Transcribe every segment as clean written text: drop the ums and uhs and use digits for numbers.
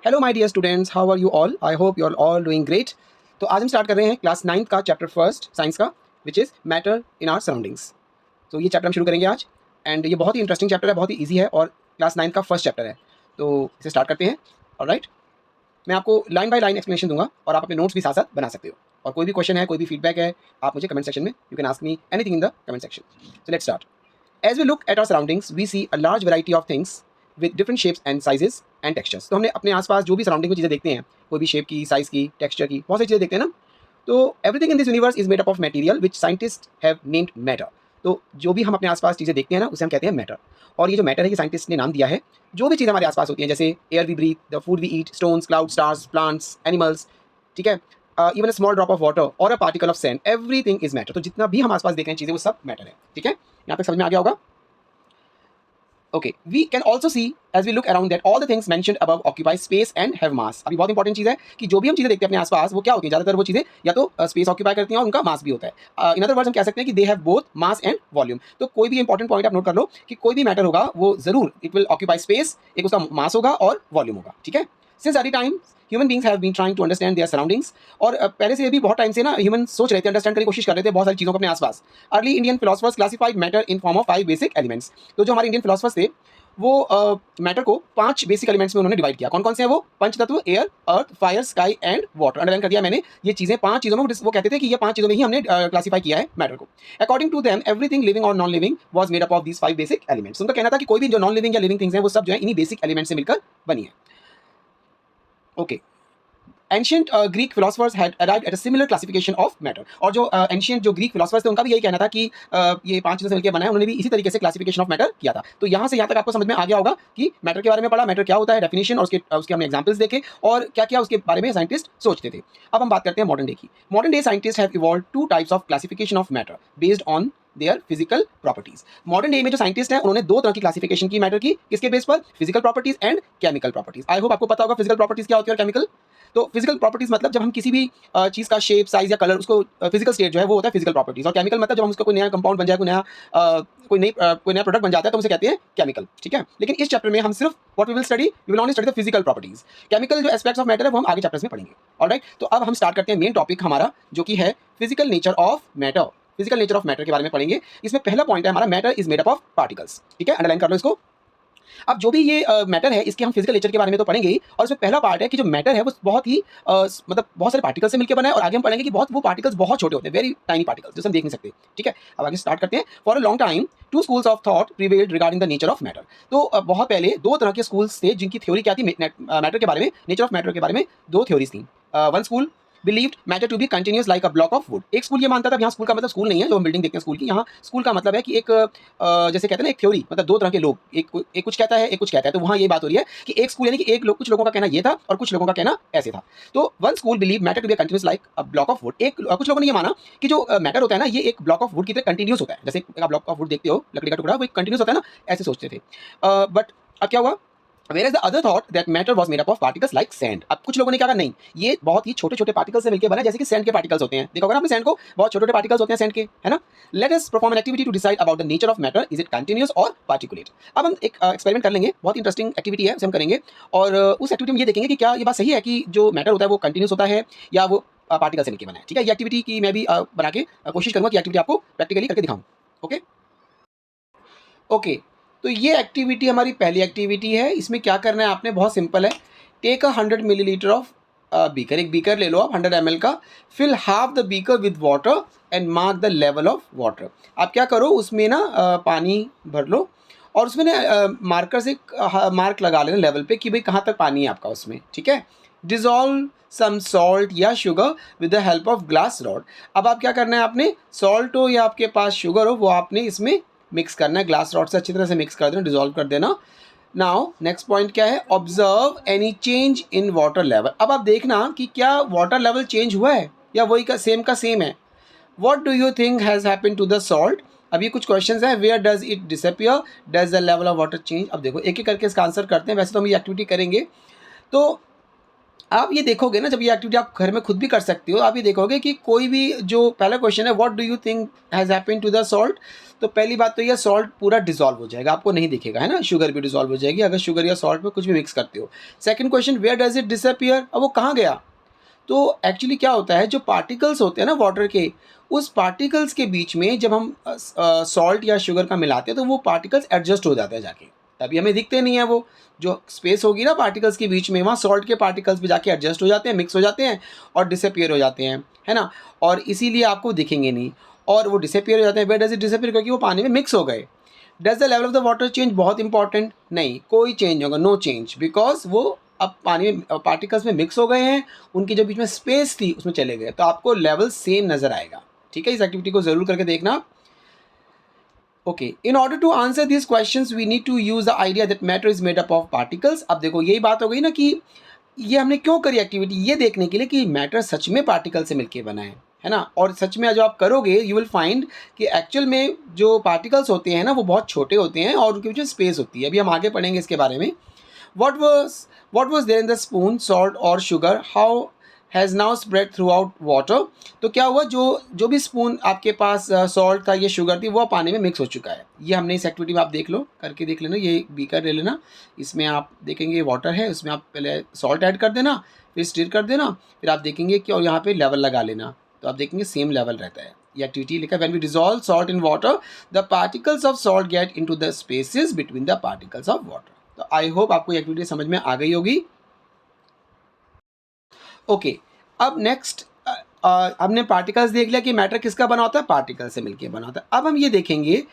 Hello my dear students, how are you all? I hope you are all doing great. तो आज हम start कर रहे हैं क्लास 9th का चैप्टर फर्स्ट साइंस का, which is matter in our surroundings. तो ये चैप्टर हम शुरू करेंगे आज, एंड ये बहुत ही इंटरेस्टिंग चैप्टर है, बहुत ही ईजी है और क्लास 9th का फर्स्ट चैप्टर है। तो इसे स्टार्ट करते हैं। ऑलराइट, मैं आपको लाइन बाय लाइन एक्सप्लेनेशन दूंगा और आप अपने नोट्स भी साथ साथ बना सकते हो। और कोई भी क्वेश्चन है, कोई भी फीडबैक है, आप मुझे कमेंट सेक्शन में you can ask me anything in the comment section. So let's start. As we look at our surroundings, we see a large variety of things with different shapes and sizes and textures. तो हमने अपने आसपास जो भी surrounding में चीज़ें देखते हैं, कोई भी शेप की, साइज़ की, टेक्सचर की, बहुत सारी चीज़ें देखते हैं ना। तो everything in this universe is made up of material which scientist have named matter. तो जो भी हम अपने आसपास चीज़ें देखते हैं ना, उसे हम कहते हैं मैटर। और ये जो मैटर है, ये साइंटिस्ट ने नाम दिया है जो भी चीज़ें हमारे आसपास होती हैं, जैसे air we breathe, the food we eat, stones, cloud, stars, plants, animals, ठीक है, even a small drop of water और a particle of sand, everything is matter. तो जितना भी हम आसपास देख रहे हैं चीज़ें, वो सब मैटर है। ठीक है, यहाँ तक समझ में आ गया होगा? Okay, we can also see as we look around that all the things mentioned above occupy space and have mass. अभी बहुत इंपॉर्टेंट चीज़ है कि जो भी हम चीज़ें देखते हैं अपने आसपास, वो क्या होती हैं? ज़्यादातर वो चीज़ें या तो स्पेस ऑक्यूपाई करती हैं और उनका मास भी होता है। इन अदर वर्ड्स हम कह सकते हैं कि they have both mass and volume. तो कोई भी इंपॉर्टेंट पॉइंट आप नोट कर लो कि कोई भी मैटर होगा वो जरूर इट विल ऑक्यूपाई स्पेस, एक उसका मास होगा और वॉल्यूम होगा। ठीक है, since every time human beings have been trying to understand their surroundings. और पहले से भी बहुत टाइम से ना ह्यूमन सोच रहे थे, अंडरस्टैंड करने की कोशिश कर रहे थे बहुत सारी चीज़ों को अपने आसपास। Early Indian philosophers classified matter in form of 5 basic elements. तो जो हमारे इंडियन फिलोसफर्स थे, वो मैटर को 5 बेसिक एलिमेंट्स में उन्होंने डिवाइड किया। कौन कौन से हैं वो? पंचतत्व, air, earth, fire, sky and water. Underline कर दिया मैंने। ये चीज़ें 5 चीज़ों में वो कहते थे कि ये 5 चीज़ों में ही हमने क्लासीफाई किया है मैटर को। According to them everything living और non living was made up of these 5 basic elements. उनका कहना था कि कोई भी जो नॉन लिविंग या लिविंग थिंग्स हैं, वो सब जो है इन्हीं बेसिक एलिमेंट से मिलकर बनी है। Okay, ancient Greek philosophers had arrived at a similar classification of matter. और जो एंशियंट जो ग्रीक फिलोसफर्स थे, उनका भी यही कहना था कि ये 5 चीज़ों से मिलकर बना है। उन्होंने भी इसी तरीके से क्लासिफिकेशन ऑफ मैटर किया था। तो यहाँ से यहाँ तक आपको समझ में आ गया होगा कि मैटर के बारे में पढ़ा, मैटर क्या होता है, डेफिनेशन, और उसके हमने एग्जाम्पल्स देखे और क्या क्या उसके बारे में साइंटिस्ट सोचते थे। अब हम बात करते हैं मॉडर्न डे की। Modern day scientist have evolved 2 types of classification of matter based on their physical properties. Modern day में जो साइंटिस्ट हैं, उन्होंने 2 तरह की क्लासिफिकेशन की मैटर की। किसके बेस पर? Physical properties and chemical properties. I hope आपको पता होगा फिजिकल प्रॉपर्टीज क्या होती है और केमिकल। तो फिजिकल प्रॉपर्टीज मतलब जब हम किसी भी चीज़ का शेप, साइज या कलर, उसको फिजिकल स्टेट जो है वो होता है फिजिकल प्रॉपर्टीज। और केमिकल मतलब जब हम उसका कोई नया कंपाउंड बन जाए, कोई नया प्रोडक्ट बन जाता है, तो उसे कहते हैं केमिकल। ठीक है, लेकिन इस चैप्टर में हम सिर्फ what we will study, we will only study the physical properties. Chemical जो एस्पेक्ट्स ऑफ मैटर है, वो हम आगे चैप्टर्स में पढ़ेंगे। ऑलराइट, तो अब हम स्टार्ट करते हैं मेन टॉपिक हमारा, जो कि है physical nature of matter. Physical nature of matter के बारे में पढ़ेंगे। इसमें पहला पॉइंट है हमारा, matter is made up of particles. ठीक है, अंडरलाइन कर लो इसको। अब जो भी ये मैटर है, इसके हम फिजिकल नेचर के बारे में तो पढ़ेंगे ही, और इसमें पहला पार्ट है कि जो मैटर है वो बहुत ही मतलब बहुत सारे पार्टिकल्स से मिलकर बना है। और आगे हम पढ़ेंगे कि वो पार्टिकल्स बहुत छोटे होते हैं, वेरी टाइनी पार्टिकल्स, जिसे हम देख नहीं सकते। ठीक है, अब आगे स्टार्ट करते हैं। For a long time 2 schools of thought prevailed regarding the nature of matter. तो बहुत पहले 2 तरह के स्कूल्स थे जिनकी थ्योरी क्या थी मैटर के बारे में, नेचर ऑफ मैटर के बारे में 2 थ्योरीज थी। One school believed matter to be continuous like a block of wood. एक स्कूल ये मानता था, यहाँ स्कूल का मतलब स्कूल नहीं है जो हम बिल्डिंग देखते हैं स्कूल की, यहाँ स्कूल का मतलब है कि एक जैसे कहते हैं ना, एक थ्योरी, मतलब 2 तरह के लोग, एक कुछ कहता है, एक कुछ कहता है। तो वहाँ ये बात हो रही है कि एक स्कूल यानी कि कुछ लोगों का कहना ये था और कुछ लोगों का कहना ऐसे था। तो one school believe matter to be continuous like a block of wood. कुछ लोगों ने ये माना कि जो मैटर होता है ना, ये एक ब्लॉक ऑफ वुड की तरह कंटिन्यूस होता है। जैसे आप ब्लॉक ऑफ वुड देखते हो, लकड़ी का टुकड़ा, वो एक कंटिन्यूस होता है ना, ऐसे सोचते थे। बट अब क्या हुआ? Whereas the other thought that matter was made up of particles like sand। अब कुछ लोगों ने क्या कहा, नहीं, ये बहुत ही छोटे छोटे पार्टिकल्स से मिलकर बना है, जैसे कि सैंड के पार्टिकल्स होते हैं। देखा होगा आपने सैंड को, बहुत छोटे छोटे पार्टिकल्स होते हैं सैंड के, है ना। Let us perform an activity to decide about the nature of matter, is it continuous और पार्टिकुलेट। अब हम एक एक्सपेरिमेंट कर लेंगे, बहुत इंटरेस्टिंग एक्टिविटी है, उसे हम करेंगे। और उस एक्टिविटी में ये देखेंगे कि क्या ये बात सही है कि जो मैटर होता है वो कंटिन्यूस होता है या वो पार्टिकल से मिलकर बना है। ठीक है, ये एक्टिविटी की मैं भी बना के कोशिश करूँगा कि एक्टिविटी आपको प्रैक्टिकली करके दिखाऊँ। ओके ओके, तो ये एक्टिविटी हमारी पहली एक्टिविटी है। इसमें क्या करना है आपने, बहुत सिंपल है। Take a 100 millilitre of beaker. एक बीकर ले लो आप 100 ml का। Fill half the beaker with water and mark the level of water. आप क्या करो, उसमें ना पानी भर लो और उसमें ना मार्कर से मार्क लगा लेना लेवल पे कि भाई कहाँ तक पानी है आपका उसमें। ठीक है, डिज़ोल्व सम सॉल्ट या sugar with the help of glass rod. अब आप क्या करना है, आपने सॉल्ट हो या आपके पास शुगर हो, वो आपने इसमें मिक्स करना है, ग्लास रॉड से अच्छी तरह से मिक्स कर देना, डिजोल्व कर देना। नाउ नेक्स्ट पॉइंट क्या है, observe any change in water level. अब आप देखना कि क्या वाटर लेवल चेंज हुआ है या वही का सेम है। What do you think has happened to the salt. अभी कुछ क्वेश्चंस हैं, where does it disappear, does the level of water change. अब देखो एक एक करके इसका आंसर करते हैं। वैसे तो हम ये एक्टिविटी करेंगे, तो आप ये देखोगे ना, जब ये एक्टिविटी आप घर में खुद भी कर सकते हो, आप ये देखोगे कि कोई भी जो पहला क्वेश्चन है, what do you think has happened to the salt, तो पहली बात तो ये सॉल्ट पूरा डिसॉल्व हो जाएगा, आपको नहीं दिखेगा, है ना। शुगर भी डिसॉल्व हो जाएगी अगर शुगर या सॉल्ट में कुछ भी मिक्स करते हो। Second question, where does it disappear, अब वो कहाँ गया। तो एक्चुअली क्या होता है, जो पार्टिकल्स होते हैं ना वाटर के, उस पार्टिकल्स के बीच में जब हम सॉल्ट या शुगर का मिलाते हैं तो वो पार्टिकल्स एडजस्ट हो जाते हैं जाके, तभी हमें दिखते नहीं है। वो जो स्पेस होगी ना पार्टिकल्स के बीच में, वहाँ सॉल्ट के पार्टिकल्स भी जाके एडजस्ट हो जाते हैं, मिक्स हो जाते हैं और डिसअपियर हो जाते हैं, है ना। और इसीलिए आपको दिखेंगे नहीं, और वो डिसअपियर हो जाते हैं। वेयर डज इट डिसअपियर, क्योंकि वो पानी में मिक्स हो गए। Does the level of the water change, बहुत इंपॉर्टेंट, नहीं कोई चेंज होगा, नो चेंज, बिकॉज वो अब पानी में पार्टिकल्स में मिक्स हो गए हैं, उनकी जो बीच में स्पेस थी उसमें चले गए, तो आपको लेवल सेम नज़र आएगा। ठीक है, इस एक्टिविटी को ज़रूर करके देखना। Okay, in order to answer this questions we need to use the idea that matter is made up of particles. अब देखो यही बात हो गई ना कि ये हमने क्यों करी एक्टिविटी, ये देखने के लिए कि मैटर सच में पार्टिकल से मिलके बना है ना। और सच में जो आप करोगे यू विल फाइंड कि एक्चुअल में जो पार्टिकल्स होते हैं ना वो बहुत छोटे होते हैं और उनके बीच स्पेस होती है। अभी हम आगे पढ़ेंगे इसके बारे में। What was there in the spoon, salt or sugar? How has now spread throughout water? तो क्या हुआ, जो भी स्पून आपके पास सॉल्ट था, ये शुगर थी, वो पानी में मिक्स हो चुका है। ये हमने इस एक्टिविटी में आप देख लो, करके देख लेना। ये बीकर ले लेना, इसमें आप देखेंगे वाटर है, उसमें आप पहले सॉल्ट ऐड कर देना, फिर स्टिर कर देना, फिर आप देखेंगे कि और यहाँ पे लेवल लगा लेना, तो आप देखेंगे सेम लेवल रहता है। ये एक्टिविटी लिखा है, when we dissolve salt in water the particles of salt get into the spaces between the particles of water. तो आई होप आपको ये एक्टिविटी समझ में आ गई होगी। ओके, अब नेक्स्ट हमने पार्टिकल्स देख लिया कि मैटर किसका बना होता है, पार्टिकल से मिलके बना होता है। अब हम ये देखेंगे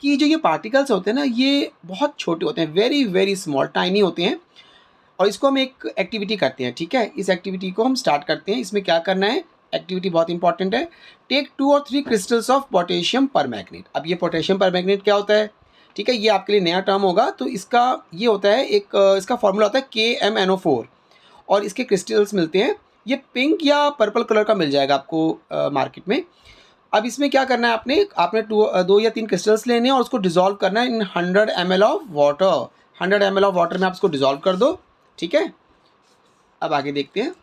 कि जो ये पार्टिकल्स होते हैं ना, ये बहुत छोटे होते हैं, वेरी वेरी स्मॉल, टाइनी होते हैं, और इसको हम एक एक्टिविटी करते हैं। ठीक है, इस एक्टिविटी को हम स्टार्ट करते हैं। इसमें क्या करना है, एक्टिविटी बहुत इंपॉर्टेंट है। टेक 2 और 3 क्रिस्टल्स ऑफ पोटेशियम परमैंगनेट। अब ये पोटेशियम परमैंगनेट क्या होता है, ठीक है, ये आपके लिए नया टर्म होगा। तो इसका ये होता है एक इसका फॉर्मूला होता है KMnO4, और इसके क्रिस्टल्स मिलते हैं, ये पिंक या पर्पल कलर का मिल जाएगा आपको मार्केट में। अब इसमें क्या करना है, आपने 2 या 3 क्रिस्टल्स लेने हैं और उसको डिज़ोल्व करना है इन 100 ml of water. 100 ml of water में आप इसको डिज़ोल्व कर दो। ठीक है, अब आगे देखते हैं।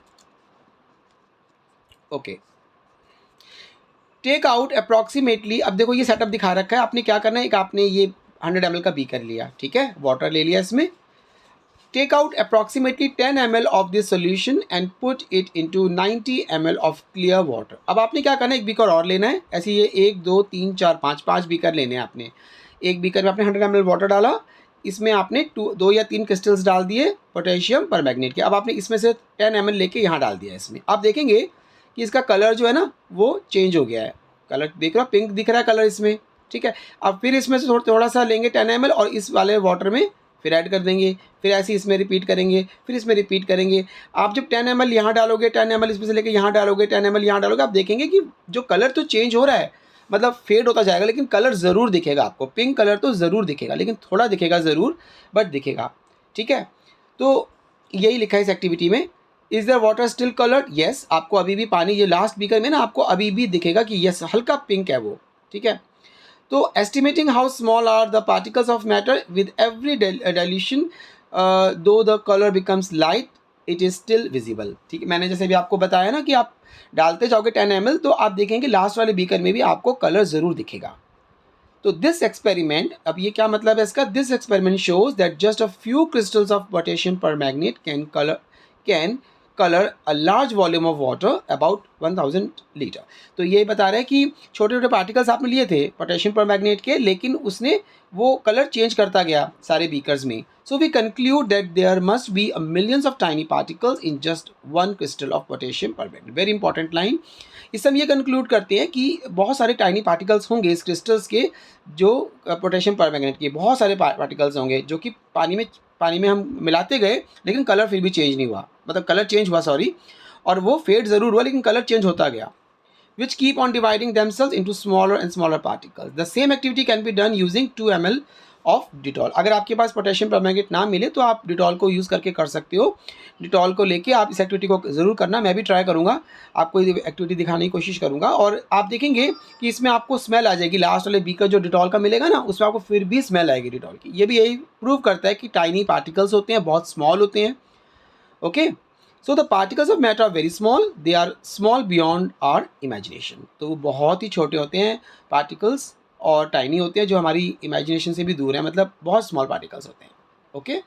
ओके, टेक आउट अप्रॉक्सीमेटली, अब देखो ये सेटअप दिखा रखा है, आपने क्या करना है, एक आपने ये 100 ml का बीकर लिया, ठीक है, वाटर ले लिया इसमें। Take out approximately 10 ml of this solution and put it into 90 ml of clear water. अब आपने क्या करना है, एक बीकर और लेना है, ऐसे ये 1 2 3 4 5 बीकर लेने हैं आपने। एक बीकर में आपने 100 ml वाटर डाला, इसमें आपने 2 या 3 क्रिस्टल्स डाल दिए पोटेशियम परमैंगनेट के। अब आपने इसमें से 10 ml लेके यहाँ डाल दिया इसमें। आप देखेंगे कि इसका कलर जो है ना वो चेंज हो गया है, कलर देख रहे हो, पिंक दिख रहा है कलर इसमें। ठीक है, अब फिर इसमें से थोड़ा सा लेंगे 10 ml और इस वाले वाटर में फिर ऐड कर देंगे, फिर ऐसे इसमें रिपीट करेंगे, फिर इसमें रिपीट करेंगे। आप जब 10 ml यहाँ डालोगे, 10 ml इसमें से लेके यहाँ डालोगे, 10 ml यहाँ डालोगे, आप देखेंगे कि जो कलर तो चेंज हो रहा है, मतलब फेड होता जाएगा, लेकिन कलर ज़रूर दिखेगा आपको। पिंक कलर तो ज़रूर दिखेगा, लेकिन थोड़ा दिखेगा ज़रूर, बट दिखेगा। ठीक है, तो यही लिखा है इस एक्टिविटी में। Is the water still coloured, yes, आपको अभी भी पानी, ये लास्ट बीकर में ना आपको अभी भी दिखेगा कि यस हल्का पिंक है वो। ठीक है, तो estimating how small are the particles of matter with every dilution though the colour becomes light it is still visible. ठीक है, मैंने जैसे भी आपको बताया ना कि आप डालते जाओगे 10 ml तो आप देखेंगे लास्ट वाले बीकर में भी आपको कलर ज़रूर दिखेगा। तो दिस एक्सपेरिमेंट, अब ये क्या मतलब है इसका, this experiment shows that just a few crystals of potassium permanganate can colour a large volume of water about 1000 litre. तो ये बता रहे हैं कि छोटे छोटे पार्टिकल्स आपने लिए थे पोटेशियम परमैंगनेट के, लेकिन उसने वो कलर चेंज करता गया सारे बीकर्स में। So we conclude that there must be a millions of tiny particles in just 1 crystal of potassium permanganate. Very important line. इससे हम ये कंक्लूड करते हैं कि बहुत सारे टाइनी पार्टिकल्स होंगे इस क्रिस्टल्स के, जो पोटेशियम परमैंगनेट के बहुत सारे पार्टिकल्स होंगे जो कि पानी में हम मिलाते गए, लेकिन कलर फिर भी चेंज नहीं हुआ, मतलब कलर चेंज हुआ सॉरी, और वो फेड ज़रूर हुआ लेकिन कलर चेंज होता गया। which keep on dividing themselves into smaller and smaller particles. The same activity can be done using 2 ml of Dettol. अगर आपके पास पोटेशियम परमैंगनेट ना मिले तो आप डिटॉल को यूज़ करके कर सकते हो। डिटॉल को लेके आप इस एक्टिविटी को ज़रूर करना, मैं भी ट्राई करूँगा, आपको ये एक्टिविटी दिखाने की कोशिश करूँगा, और आप देखेंगे कि इसमें आपको स्मेल आ जाएगी। लास्ट वाले बीकर जो डिटॉल का मिलेगा ना, उसमें आपको फिर भी स्मेल आएगी डिटॉल की। ये भी यही प्रूव करता है कि टाइनी पार्टिकल्स होते हैं, बहुत स्मॉल होते हैं। Okay, so the particles of matter are very small, they are small beyond our imagination. तो वो बहुत ही छोटे होते हैं पार्टिकल्स और टाइनी होते हैं, जो हमारी इमेजिनेशन से भी दूर है, मतलब बहुत स्मॉल पार्टिकल्स होते हैं। ओके